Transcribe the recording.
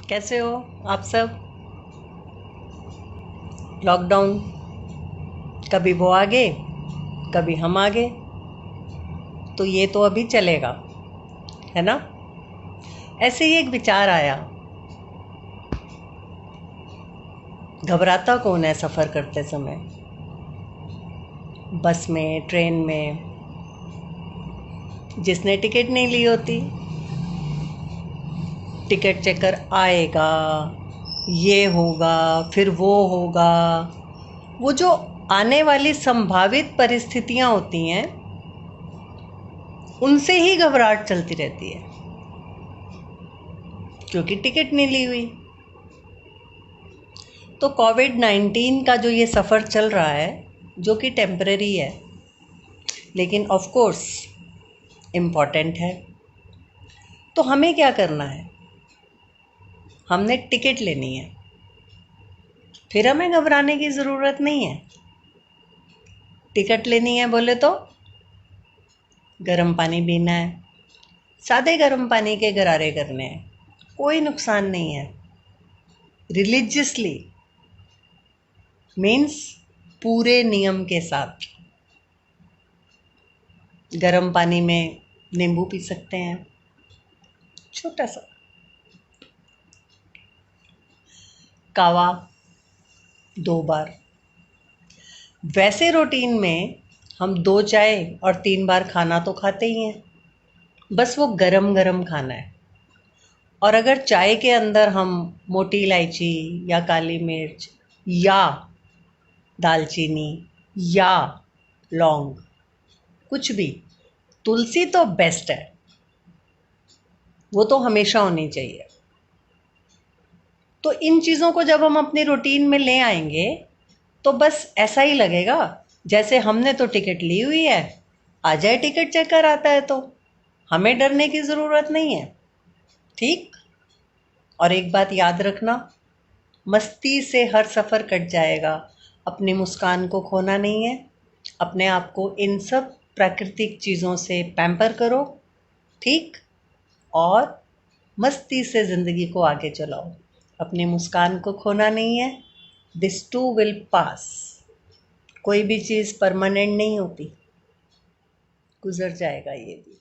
कैसे हो आप सब। लॉकडाउन, कभी वो आगे कभी हम आगे, तो ये तो अभी चलेगा, है ना। ऐसे ही एक विचार आया, घबराता कौन है सफ़र करते समय, बस में, ट्रेन में। जिसने टिकट नहीं ली होती, टिकट चेकर आएगा, ये होगा, फिर वो होगा। वो जो आने वाली संभावित परिस्थितियां होती हैं, उनसे ही घबराहट चलती रहती है, क्योंकि टिकट नहीं ली हुई। तो कोविड-19 का जो ये सफ़र चल रहा है, जो कि टेम्परेरी है, लेकिन ऑफ कोर्स इम्पॉर्टेंट है। तो हमें क्या करना है, हमने टिकट लेनी है, फिर हमें घबराने की ज़रूरत नहीं है। टिकट लेनी है बोले तो गर्म पानी पीना है, सादे गर्म पानी के गरारे करने हैं, कोई नुकसान नहीं है। रिलीजियसली मीन्स पूरे नियम के साथ गर्म पानी में नींबू पी सकते हैं, छोटा सा कावा 2 बार। वैसे रूटीन में हम 2 चाय और 3 बार खाना तो खाते ही हैं, बस वो गरम गरम खाना है। और अगर चाय के अंदर हम मोटी इलायची या काली मिर्च या दालचीनी या लौंग, कुछ भी, तुलसी तो बेस्ट है, वो तो हमेशा होनी चाहिए। तो इन चीज़ों को जब हम अपनी रूटीन में ले आएंगे, तो बस ऐसा ही लगेगा जैसे हमने तो टिकट ली हुई है, आ जाए टिकट चेकर आता है तो हमें डरने की ज़रूरत नहीं है। ठीक। और एक बात याद रखना, मस्ती से हर सफ़र कट जाएगा। अपनी मुस्कान को खोना नहीं है। अपने आप को इन सब प्राकृतिक चीज़ों से पैम्पर करो, ठीक। और मस्ती से ज़िंदगी को आगे चलाओ। अपनी मुस्कान को खोना नहीं है। This too will pass. कोई भी चीज़ परमानेंट नहीं होती, गुजर जाएगा ये भी।